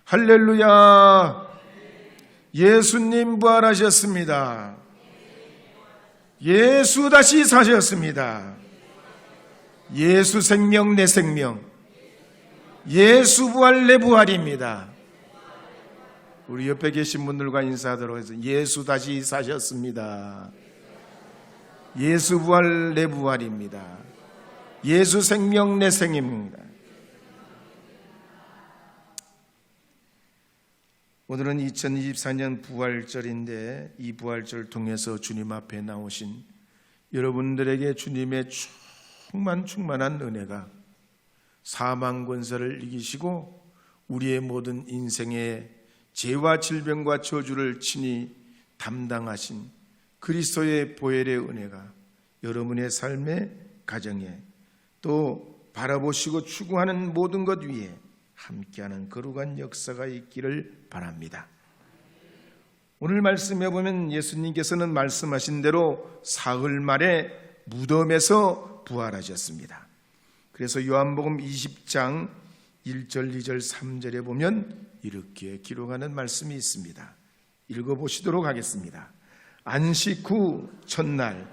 할렐루야. 예수님 부활하셨습니다. 예수 다시 사셨습니다. 예수 생명 내 생명, 예수 부활 내 부활입니다. 우리 옆에 계신 분들과 인사하도록 해서 예수 다시 사셨습니다. 예수 부활 내 부활입니다. 예수 생명 내 생명입니다. 오늘은 2024년 부활절인데 이 부활절을 통해서 주님 앞에 나오신 여러분들에게 주님의 충만한 은혜가 사망 권세를 이기시고 우리의 모든 인생의 죄와 질병과 저주를 친히 담당하신 그리스도의 보혈의 은혜가 여러분의 삶의 가정에 또 바라보시고 추구하는 모든 것 위에 함께하는 거룩한 역사가 있기를 바랍니다. 오늘 말씀해 보면 예수님께서는 말씀하신 대로 사흘 만에 무덤에서 부활하셨습니다. 그래서 요한복음 20장 1절, 2절, 3절에 보면 이렇게 기록하는 말씀이 있습니다. 읽어보시도록 하겠습니다. 안식 후 첫날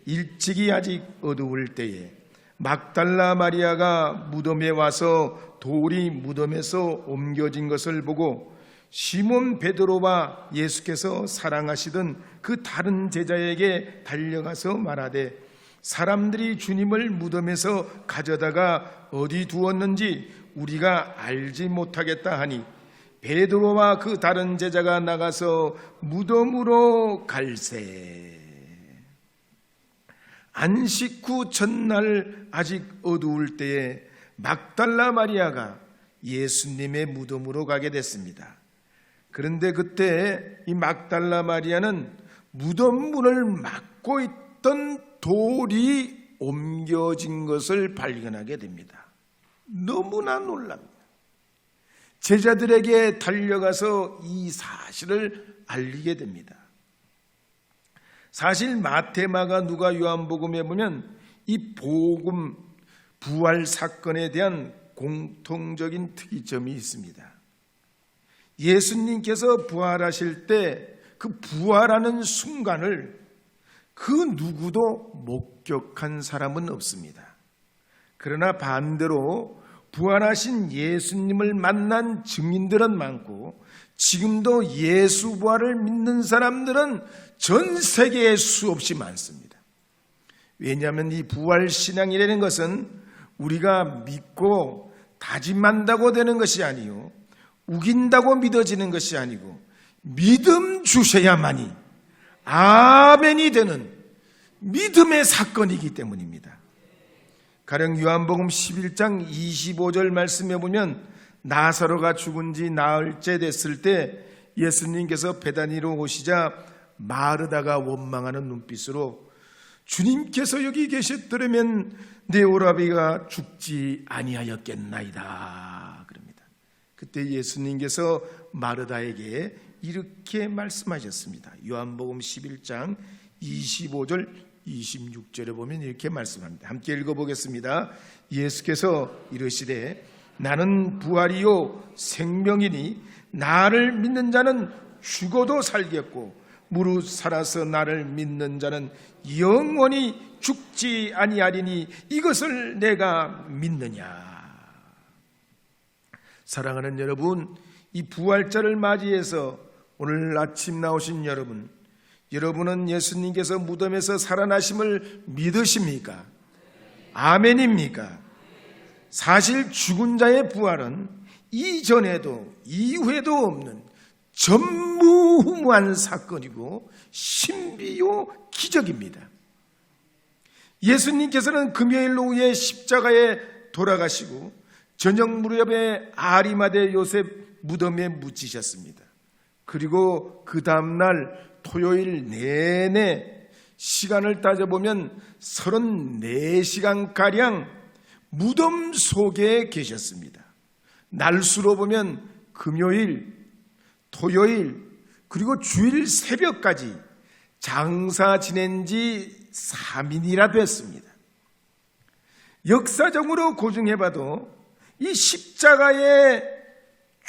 일찍이 아직 어두울 때에 막달라 마리아가 무덤에 와서 돌이 무덤에서 옮겨진 것을 보고 시몬 베드로와 예수께서 사랑하시던 그 다른 제자에게 달려가서 말하되 사람들이 주님을 무덤에서 가져다가 어디 두었는지 우리가 알지 못하겠다 하니 베드로와 그 다른 제자가 나가서 무덤으로 갈새. 안식 후 첫날 아직 어두울 때에 막달라 마리아가 예수님의 무덤으로 가게 됐습니다. 그런데 그때 이 막달라 마리아는 무덤 문을 막고 있던 돌이 옮겨진 것을 발견하게 됩니다. 너무나 놀랍니다. 제자들에게 달려가서 이 사실을 알리게 됩니다. 사실 마태, 마가, 누가, 요한복음에 보면 이 복음 부활 사건에 대한 공통적인 특이점이 있습니다. 예수님께서 부활하실 때 그 부활하는 순간을 그 누구도 목격한 사람은 없습니다. 그러나 반대로 부활하신 예수님을 만난 증인들은 많고 지금도 예수 부활을 믿는 사람들은 전 세계에 수없이 많습니다. 왜냐하면 이 부활 신앙이라는 것은 우리가 믿고 다짐한다고 되는 것이 아니요 우긴다고 믿어지는 것이 아니고 믿음 주셔야만이 아멘이 되는 믿음의 사건이기 때문입니다. 가령 요한복음 11장 25절 말씀해 보면 나사로가 죽은 지 나흘째 됐을 때 예수님께서 베다니로 오시자 마르다가 원망하는 눈빛으로 주님께서 여기 계셨더라면 내 오라비가 죽지 아니하였겠나이다 그럽니다. 그때 예수님께서 마르다에게 이렇게 말씀하셨습니다. 요한복음 11장 25절 26절에 보면 이렇게 말씀합니다. 함께 읽어보겠습니다. 예수께서 이르시되 나는 부활이요 생명이니 나를 믿는 자는 죽어도 살겠고 무릇 살아서 나를 믿는 자는 영원히 죽지 아니하리니 이것을 내가 믿느냐. 사랑하는 여러분, 이 부활절을 맞이해서 오늘 아침 나오신 여러분은 예수님께서 무덤에서 살아나심을 믿으십니까? 아멘입니까? 사실 죽은 자의 부활은 이전에도 이후에도 없는 전무후무한 사건이고 신비요 기적입니다. 예수님께서는 금요일 오후에 십자가에 돌아가시고 저녁 무렵에 아리마대 요셉 무덤에 묻히셨습니다. 그리고 그 다음날 토요일 내내 시간을 따져보면 34시간가량 무덤 속에 계셨습니다. 날수로 보면 금요일, 토요일, 그리고 주일 새벽까지 장사 지낸 지 3일이나 됐습니다. 역사적으로 고증해봐도 이 십자가에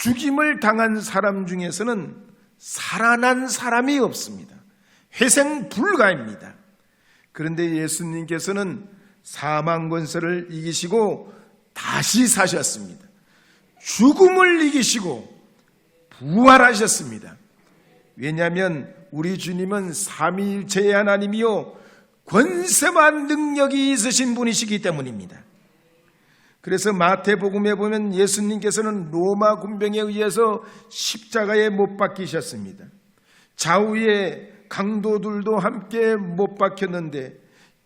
죽임을 당한 사람 중에서는 살아난 사람이 없습니다. 회생 불가입니다. 그런데 예수님께서는 사망 권세를 이기시고 다시 사셨습니다. 죽음을 이기시고 부활하셨습니다. 왜냐하면 우리 주님은 삼위일체의 하나님이요 권세와 능력이 있으신 분이시기 때문입니다. 그래서 마태복음에 보면 예수님께서는 로마 군병에 의해서 십자가에 못 박히셨습니다. 좌우에 강도들도 함께 못 박혔는데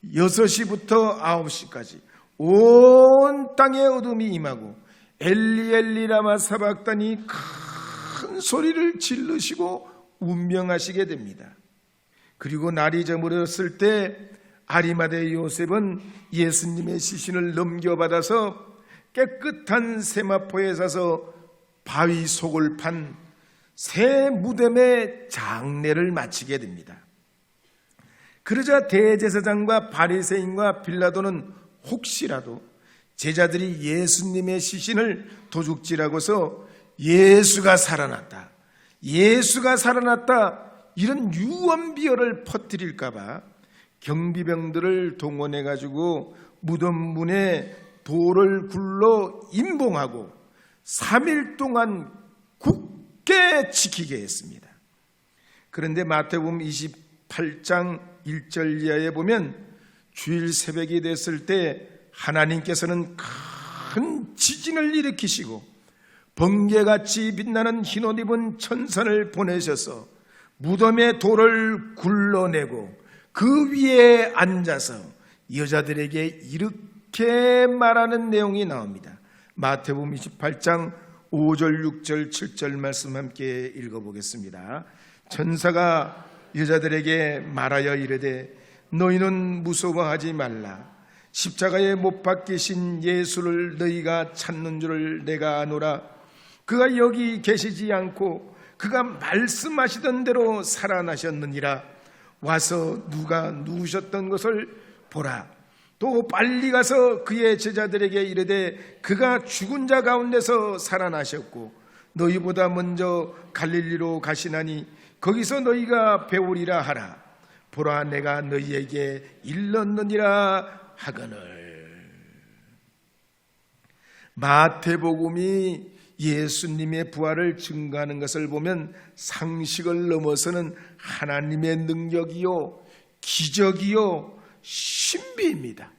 6시부터 9시까지 온 땅에 어둠이 임하고 엘리 엘리 라마 사박다니 큰 소리를 지르시고 운명하시게 됩니다. 그리고 날이 저물었을 때 아리마대 요셉은 예수님의 시신을 넘겨받아서 깨끗한 세마포에 사서 바위 속을 판 새 무덤의 장례를 마치게 됩니다. 그러자 대제사장과 바리새인과 빌라도는 혹시라도 제자들이 예수님의 시신을 도둑질하고서 예수가 살아났다, 예수가 살아났다 이런 유언비어를 퍼뜨릴까봐 경비병들을 동원해가지고 무덤 문에 돌을 굴러 임봉하고 3일 동안 굳게 지키게 했습니다. 그런데 마태복음 28장 1절 이하에 보면 주일 새벽이 됐을 때 하나님께서는 큰 지진을 일으키시고 번개같이 빛나는 흰옷 입은 천사를 보내셔서 무덤의 돌을 굴러내고 그 위에 앉아서 여자들에게 이렇게 말하는 내용이 나옵니다. 마태복음 28장 5절, 6절, 7절 말씀 함께 읽어보겠습니다. 천사가 여자들에게 말하여 이르되 너희는 무서워하지 말라. 십자가에 못 박히신 예수를 너희가 찾는 줄을 내가 아노라. 그가 여기 계시지 않고 그가 말씀하시던 대로 살아나셨느니라. 와서 누가 누우셨던 것을 보라. 또 빨리 가서 그의 제자들에게 이르되 그가 죽은 자 가운데서 살아나셨고 너희보다 먼저 갈릴리로 가시나니 거기서 너희가 배우리라 하라. 보라 내가 너희에게 일렀느니라 하거늘. 마태복음이 예수님의 부활을 증거하는 것을 보면 상식을 넘어서는 하나님의 능력이요 기적이요 신비입니다.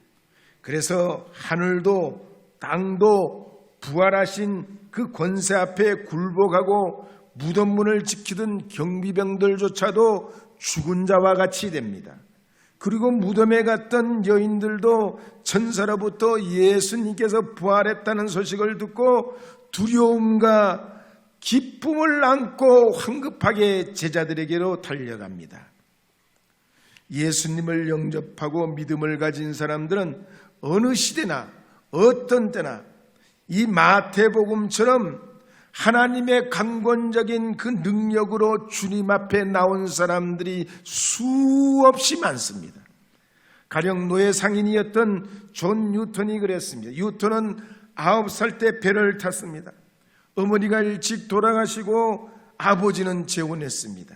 그래서 하늘도 땅도 부활하신 그 권세 앞에 굴복하고 무덤문을 지키던 경비병들조차도 죽은 자와 같이 됩니다. 그리고 무덤에 갔던 여인들도 천사로부터 예수님께서 부활했다는 소식을 듣고 두려움과 기쁨을 안고 황급하게 제자들에게로 달려갑니다. 예수님을 영접하고 믿음을 가진 사람들은 어느 시대나 어떤 때나 이 마태복음처럼 하나님의 강권적인 그 능력으로 주님 앞에 나온 사람들이 수없이 많습니다. 가령 노예 상인이었던 존 뉴턴이 그랬습니다. 뉴턴은 9살 때 배를 탔습니다. 어머니가 일찍 돌아가시고 아버지는 재혼했습니다.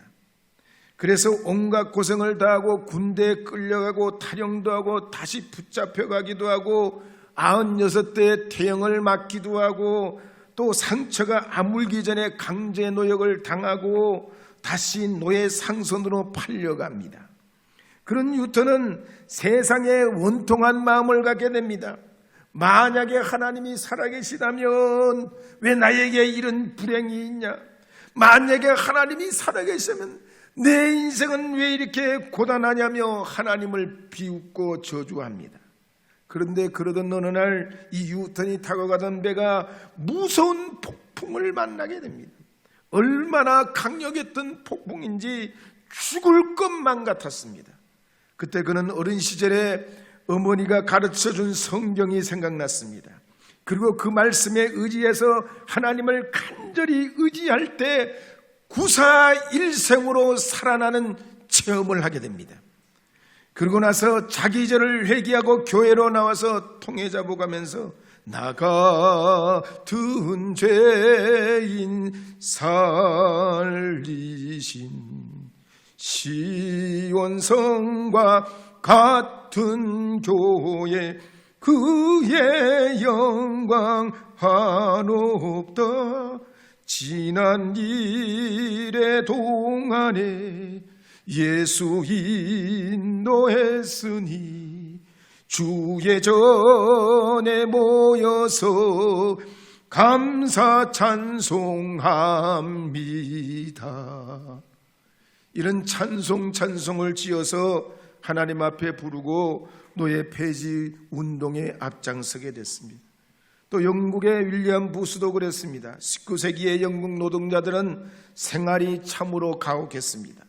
그래서 온갖 고생을 다하고 군대에 끌려가고 탈영도 하고 다시 붙잡혀가기도 하고 96대에 태형을 맞기도 하고 또 상처가 아물기 전에 강제 노역을 당하고 다시 노예 상선으로 팔려갑니다. 그런 뉴턴은 세상에 원통한 마음을 갖게 됩니다. 만약에 하나님이 살아계시다면 왜 나에게 이런 불행이 있냐? 만약에 하나님이 살아계시면 내 인생은 왜 이렇게 고단하냐며 하나님을 비웃고 저주합니다. 그런데 그러던 어느 날 이 뉴턴이 타고 가던 배가 무서운 폭풍을 만나게 됩니다. 얼마나 강력했던 폭풍인지 죽을 것만 같았습니다. 그때 그는 어린 시절에 어머니가 가르쳐준 성경이 생각났습니다. 그리고 그 말씀에 의지해서 하나님을 간절히 의지할 때 구사일생으로 살아나는 체험을 하게 됩니다. 그러고 나서 자기 죄를 회개하고 교회로 나와서 통회 잡아가면서 나 같은 죄인 살리신 시온성과 같은 교회 그의 영광 한없다. 지난 일의 동안에 예수 인도했으니 주의 전에 모여서 감사 찬송합니다. 이런 찬송을 지어서 하나님 앞에 부르고 노예 폐지 운동에 앞장서게 됐습니다. 또 영국의 윌리엄 부스도 그랬습니다. 19세기의 영국 노동자들은 생활이 참으로 가혹했습니다.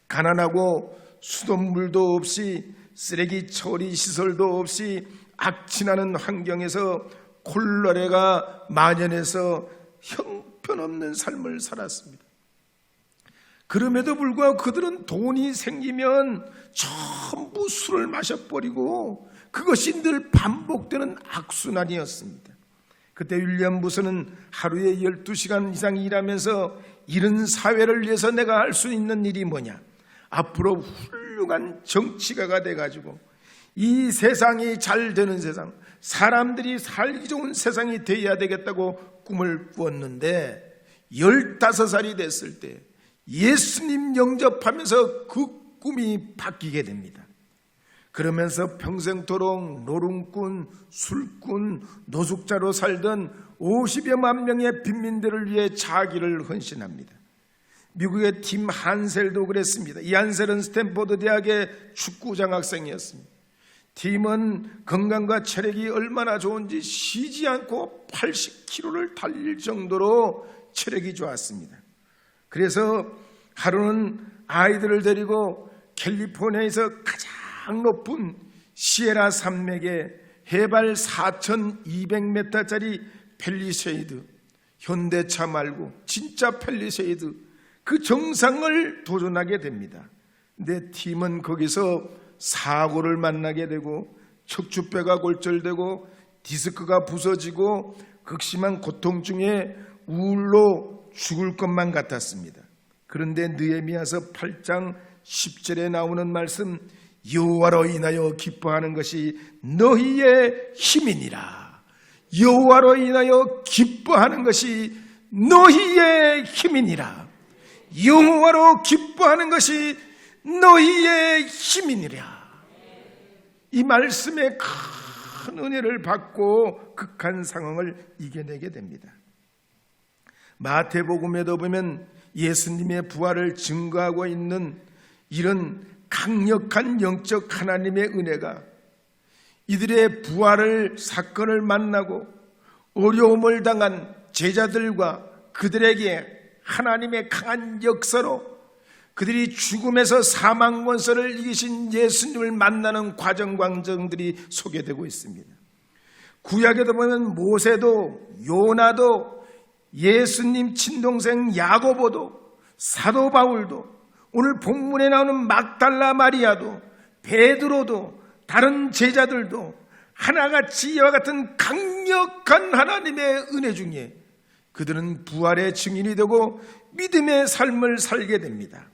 가난하고 수돗물도 없이 쓰레기 처리 시설도 없이 악취나는 환경에서 콜레라가 만연해서 형편없는 삶을 살았습니다. 그럼에도 불구하고 그들은 돈이 생기면 전부 술을 마셔버리고 그것이 늘 반복되는 악순환이었습니다. 그때 윌리엄 부스는 하루에 12시간 이상 일하면서 이런 사회를 위해서 내가 할 수 있는 일이 뭐냐, 앞으로 훌륭한 정치가가 돼가지고 이 세상이 잘 되는 세상, 사람들이 살기 좋은 세상이 되어야 되겠다고 꿈을 꾸었는데 15살이 됐을 때 예수님 영접하면서 그 꿈이 바뀌게 됩니다. 그러면서 평생토록 노름꾼, 술꾼, 노숙자로 살던 50여만 명의 빈민들을 위해 자기를 헌신합니다. 미국의 팀 한셀도 그랬습니다. 이 한셀은 스탠포드 대학의 축구 장학생이었습니다. 팀은 건강과 체력이 얼마나 좋은지 쉬지 않고 80km를 달릴 정도로 체력이 좋았습니다. 그래서 하루는 아이들을 데리고 캘리포니아에서 가장 높은 시에라 산맥에 해발 4,200m짜리 팰리세이드, 현대차 말고 진짜 팰리세이드, 그 정상을 도전하게 됩니다. 근데 팀은 거기서 사고를 만나게 되고 척추뼈가 골절되고 디스크가 부서지고 극심한 고통 중에 우울로 죽을 것만 같았습니다. 그런데 느헤미야서 8장 10절에 나오는 말씀, 여호와로 인하여 기뻐하는 것이 너희의 힘이니라. 여호와로 인하여 기뻐하는 것이 너희의 힘이니라. 여호와로 기뻐하는 것이 너희의 힘이니라. 이 말씀에 큰 은혜를 받고 극한 상황을 이겨내게 됩니다. 마태복음에도 보면 예수님의 부활을 증거하고 있는 이런 강력한 영적 하나님의 은혜가 이들의 부활을 사건을 만나고 어려움을 당한 제자들과 그들에게 하나님의 강한 역사로 그들이 죽음에서 사망 권세를 이기신 예수님을 만나는 과정들이 소개되고 있습니다. 구약에도 보면 모세도 요나도 예수님 친동생 야고보도 사도 바울도 오늘 본문에 나오는 막달라 마리아도 베드로도 다른 제자들도 하나같이 이와 같은 강력한 하나님의 은혜 중에 그들은 부활의 증인이 되고 믿음의 삶을 살게 됩니다.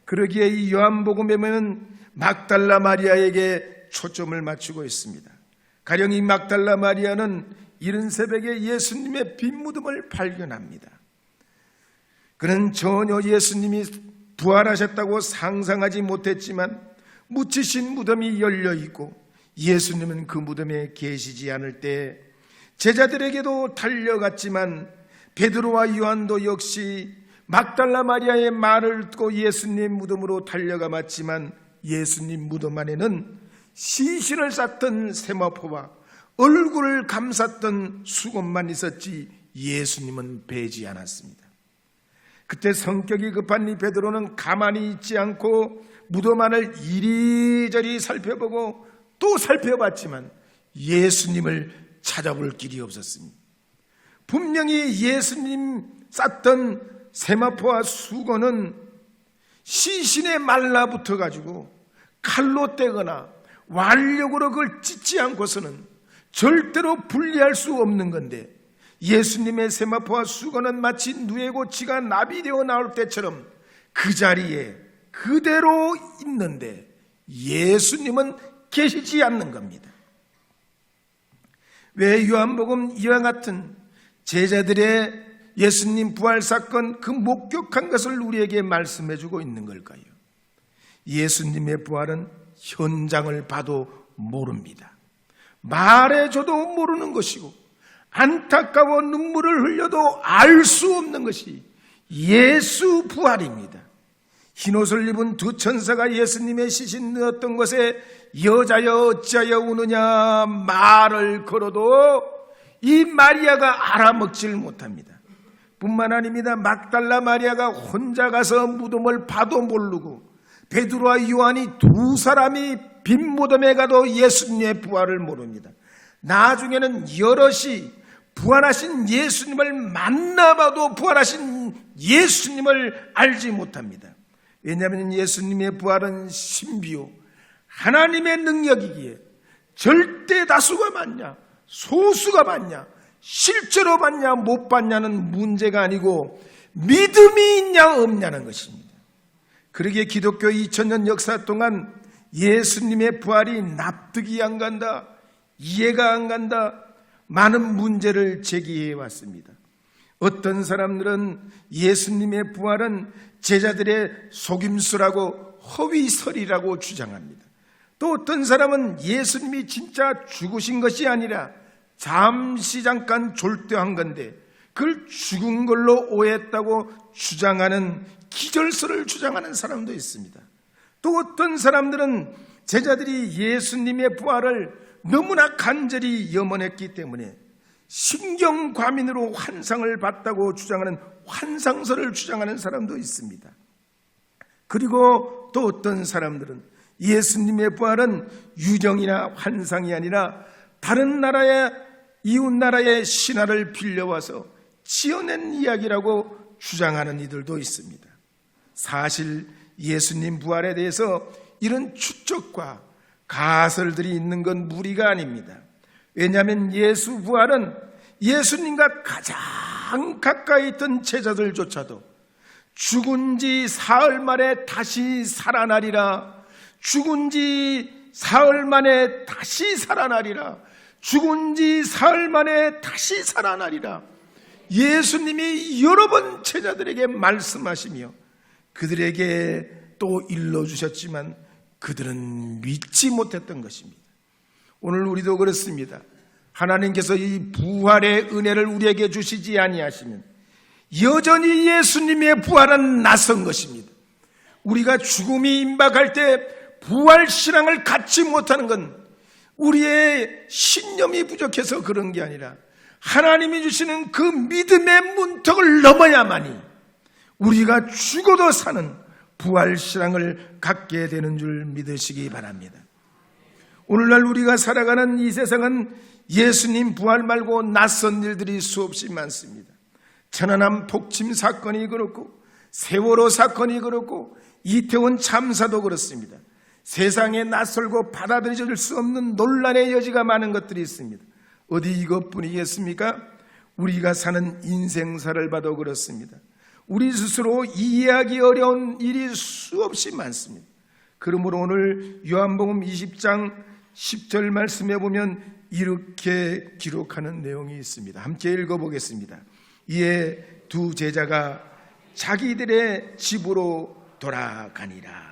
그러기에 이 요한복음에 보면 막달라 마리아에게 초점을 맞추고 있습니다. 가령 이 막달라 마리아는 이른 새벽에 예수님의 빈 무덤을 발견합니다. 그는 전혀 예수님이 부활하셨다고 상상하지 못했지만 묻히신 무덤이 열려있고 예수님은 그 무덤에 계시지 않을 때 제자들에게도 달려갔지만 베드로와 요한도 역시 막달라 마리아의 말을 듣고 예수님 무덤으로 달려가봤지만 예수님 무덤 안에는 시신을 쌌던 세마포와 얼굴을 감쌌던 수건만 있었지 예수님은 뵈지 않았습니다. 그때 성격이 급한 이 베드로는 가만히 있지 않고 무덤 안을 이리저리 살펴보고 또 살펴봤지만 예수님을 찾아볼 길이 없었습니다. 분명히 예수님 쌌던 세마포와 수건은 시신에 말라붙어 가지고 칼로 떼거나 완력으로 그걸 찢지 않고서는 절대로 분리할 수 없는 건데, 예수님의 세마포와 수건은 마치 누에고치가 나비되어 나올 때처럼 그 자리에 그대로 있는데 예수님은 계시지 않는 겁니다. 왜 요한복음 이와 같은 제자들의 예수님 부활 사건, 그 목격한 것을 우리에게 말씀해 주고 있는 걸까요? 예수님의 부활은 현장을 봐도 모릅니다. 말해줘도 모르는 것이고 안타까워 눈물을 흘려도 알 수 없는 것이 예수 부활입니다. 흰옷을 입은 두 천사가 예수님의 시신 넣었던 곳에 여자여 어찌하여 우느냐 말을 걸어도 이 마리아가 알아먹질 못합니다. 뿐만 아닙니다. 막달라 마리아가 혼자 가서 무덤을 봐도 모르고 베드로와 요한이 두 사람이 빈 무덤에 가도 예수님의 부활을 모릅니다. 나중에는 여럿이 부활하신 예수님을 만나봐도 부활하신 예수님을 알지 못합니다. 왜냐하면 예수님의 부활은 신비요 하나님의 능력이기에 절대 다수가 맞냐 소수가 맞냐 실제로 봤냐 못 봤냐는 문제가 아니고 믿음이 있냐 없냐는 것입니다. 그러기에 기독교 2000년 역사 동안 예수님의 부활이 납득이 안 간다, 이해가 안 간다, 많은 문제를 제기해 왔습니다. 어떤 사람들은 예수님의 부활은 제자들의 속임수라고 허위설이라고 주장합니다. 또 어떤 사람은 예수님이 진짜 죽으신 것이 아니라 잠깐 졸대한 건데 그걸 죽은 걸로 오해했다고 주장하는 기절설을 주장하는 사람도 있습니다. 또 어떤 사람들은 제자들이 예수님의 부활을 너무나 간절히 염원했기 때문에 신경과민으로 환상을 봤다고 주장하는 환상설을 주장하는 사람도 있습니다. 그리고 또 어떤 사람들은 예수님의 부활은 유령이나 환상이 아니라 다른 나라의 이웃 나라의 신화를 빌려와서 지어낸 이야기라고 주장하는 이들도 있습니다. 사실 예수님 부활에 대해서 이런 추측과 가설들이 있는 건 무리가 아닙니다. 왜냐하면 예수 부활은 예수님과 가장 가까이 있던 제자들조차도 죽은 지 사흘 만에 다시 살아나리라, 죽은 지 사흘 만에 다시 살아나리라, 죽은 지 사흘 만에 다시 살아나리라, 예수님이 여러 번 제자들에게 말씀하시며 그들에게 또 일러주셨지만 그들은 믿지 못했던 것입니다. 오늘 우리도 그렇습니다. 하나님께서 이 부활의 은혜를 우리에게 주시지 아니하시면 여전히 예수님의 부활은 낯선 것입니다. 우리가 죽음이 임박할 때 부활 신앙을 갖지 못하는 건 우리의 신념이 부족해서 그런 게 아니라 하나님이 주시는 그 믿음의 문턱을 넘어야만이 우리가 죽어도 사는 부활 신앙을 갖게 되는 줄 믿으시기 바랍니다. 오늘날 우리가 살아가는 이 세상은 예수님 부활 말고 낯선 일들이 수없이 많습니다. 천안함 폭침 사건이 그렇고 세월호 사건이 그렇고 이태원 참사도 그렇습니다. 세상에 낯설고 받아들여질 수 없는 논란의 여지가 많은 것들이 있습니다. 어디 이것뿐이겠습니까? 우리가 사는 인생사를 봐도 그렇습니다. 우리 스스로 이해하기 어려운 일이 수없이 많습니다. 그러므로 오늘 요한복음 20장 10절 말씀에 보면 이렇게 기록하는 내용이 있습니다. 함께 읽어보겠습니다. 이에 두 제자가 자기들의 집으로 돌아가니라.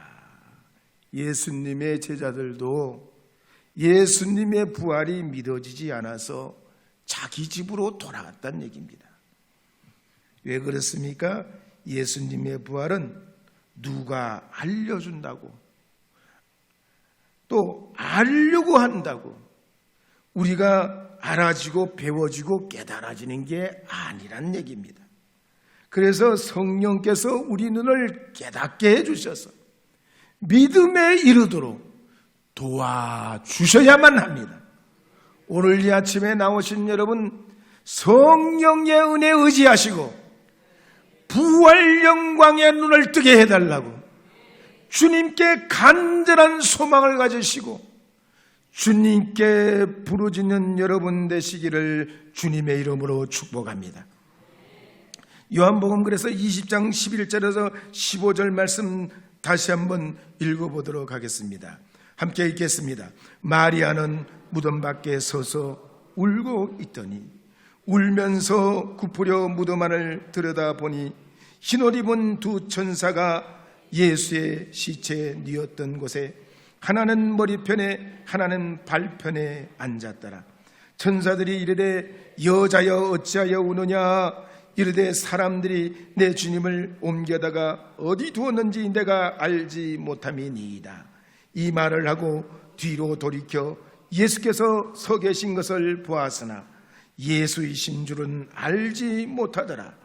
예수님의 제자들도 예수님의 부활이 믿어지지 않아서 자기 집으로 돌아갔다는 얘기입니다. 왜 그렇습니까? 예수님의 부활은 누가 알려준다고 또 알려고 한다고 우리가 알아지고 배워지고 깨달아지는 게 아니란 얘기입니다. 그래서 성령께서 우리 눈을 깨닫게 해주셔서 믿음에 이르도록 도와주셔야만 합니다. 오늘 이 아침에 나오신 여러분, 성령의 은혜에 의지하시고 부활 영광의 눈을 뜨게 해달라고 주님께 간절한 소망을 가지시고 주님께 부르짖는 여러분 되시기를 주님의 이름으로 축복합니다. 요한복음 그래서 20장 11절에서 15절 말씀 다시 한번 읽어보도록 하겠습니다. 함께 읽겠습니다. 마리아는 무덤 밖에 서서 울고 있더니 울면서 굽으려 무덤 안을 들여다보니 흰옷 입은 두 천사가 예수의 시체에 뉘었던 곳에 하나는 머리편에 하나는 발편에 앉았더라. 천사들이 이르되 여자여 어찌하여 우느냐, 이르되 사람들이 내 주님을 옮겨다가 어디 두었는지 내가 알지 못함이니이다. 이 말을 하고 뒤로 돌이켜 예수께서 서 계신 것을 보았으나 예수이신 줄은 알지 못하더라.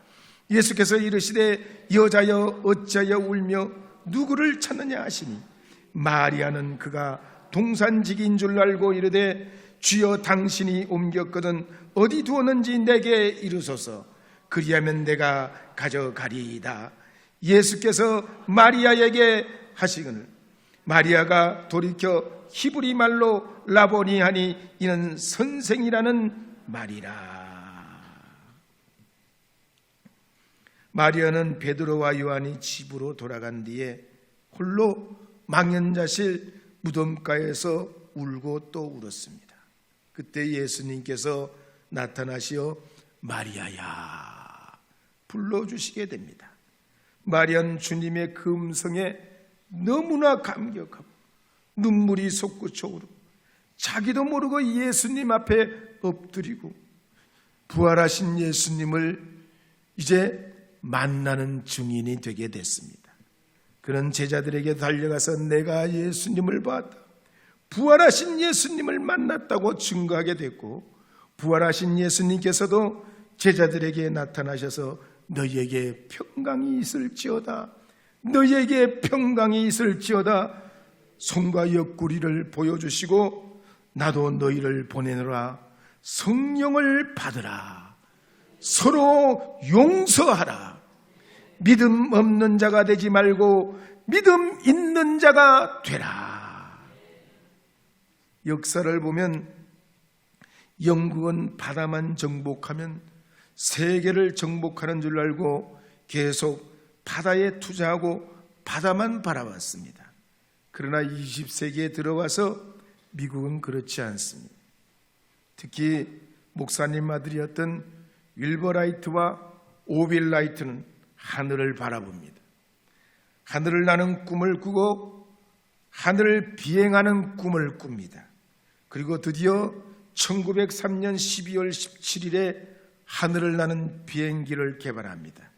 예수께서 이르시되 여자여 어찌하여 울며 누구를 찾느냐 하시니 마리아는 그가 동산직인 줄 알고 이르되 주여 당신이 옮겼거든 어디 두었는지 내게 이르소서, 그리하면 내가 가져가리이다. 예수께서 마리아에게 하시거늘 마리아가 돌이켜 히브리 말로 라보니 하니 이는 선생이라는 말이라. 마리아는 베드로와 요한이 집으로 돌아간 뒤에 홀로 망연자실 무덤가에서 울고 또 울었습니다. 그때 예수님께서 나타나시어 마리아야 불러주시게 됩니다. 마리아는 주님의 그 음성에 너무나 감격하고 눈물이 솟구쳐 오르고 자기도 모르고 예수님 앞에 엎드리고 부활하신 예수님을 이제 만나는 증인이 되게 됐습니다. 그런 제자들에게 달려가서 내가 예수님을 봤다, 부활하신 예수님을 만났다고 증거하게 됐고, 부활하신 예수님께서도 제자들에게 나타나셔서 너희에게 평강이 있을지어다, 너희에게 평강이 있을지어다 손과 옆구리를 보여주시고 나도 너희를 보내노라, 성령을 받으라, 서로 용서하라, 믿음 없는 자가 되지 말고 믿음 있는 자가 되라. 역사를 보면 영국은 바다만 정복하면 세계를 정복하는 줄 알고 계속 바다에 투자하고 바다만 바라봤습니다. 그러나 20세기에 들어와서 미국은 그렇지 않습니다. 특히 목사님 아들이었던 윌버 라이트와 오빌 라이트는 하늘을 바라봅니다. 하늘을 나는 꿈을 꾸고 하늘을 비행하는 꿈을 꿉니다. 그리고 드디어 1903년 12월 17일에 하늘을 나는 비행기를 개발합니다.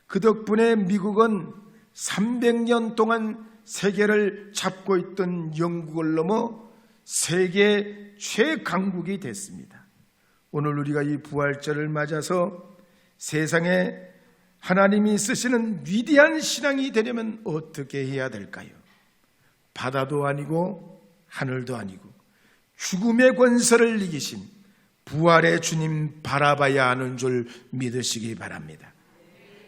그 덕분에 미국은 300년 동안 세계를 잡고 있던 영국을 넘어 세계 최강국이 됐습니다. 오늘 우리가 이 부활절을 맞아서 세상에 하나님이 쓰시는 위대한 신앙이 되려면 어떻게 해야 될까요? 바다도 아니고 하늘도 아니고 죽음의 권세를 이기신 부활의 주님 바라봐야 하는 줄 믿으시기 바랍니다.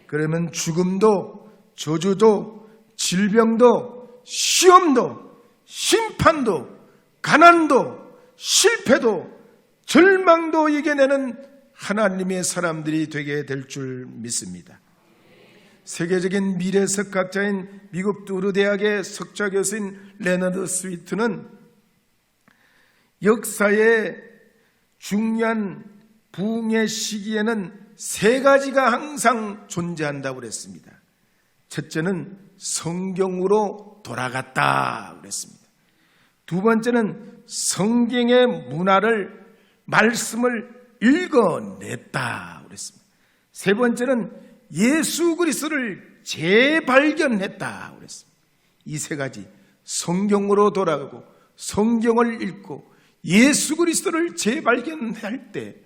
그러면 죽음도 저주도 질병도 시험도 심판도 가난도 실패도 절망도 이겨내는 하나님의 사람들이 되게 될 줄 믿습니다. 세계적인 미래석학자인 미국 두르 대학의 석좌 교수인 레너드 스위트는 역사의 중요한 부흥의 시기에는 세 가지가 항상 존재한다고 그랬습니다. 첫째는 성경으로 돌아갔다 그랬습니다. 두 번째는 성경의 문화를 말씀을 읽어냈다 그랬습니다. 세 번째는 예수 그리스도를 재발견했다 그랬습니다. 이 세 가지, 성경으로 돌아가고 성경을 읽고 예수 그리스도를 재발견할 때,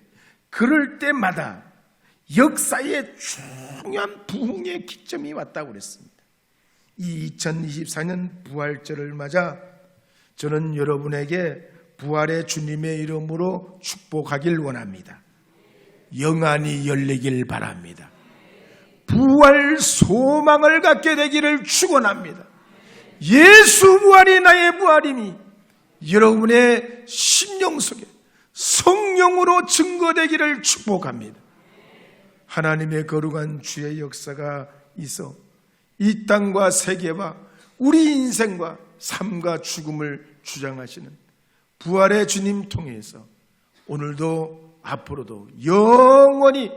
그럴 때마다 역사의 중요한 부흥의 기점이 왔다고 그랬습니다. 이 2024년 부활절을 맞아 저는 여러분에게 부활의 주님의 이름으로 축복하길 원합니다. 영안이 열리길 바랍니다. 부활 소망을 갖게 되기를 축원합니다. 예수 부활이 나의 부활이니 여러분의 심령 속에 성령으로 증거되기를 축복합니다. 하나님의 거룩한 주의 역사가 있어 이 땅과 세계와 우리 인생과 삶과 죽음을 주장하시는 부활의 주님 통해서 오늘도 앞으로도 영원히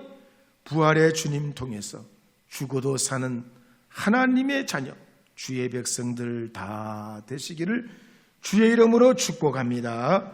부활의 주님 통해서 죽어도 사는 하나님의 자녀 주의 백성들 다 되시기를 주의 이름으로 축복합니다.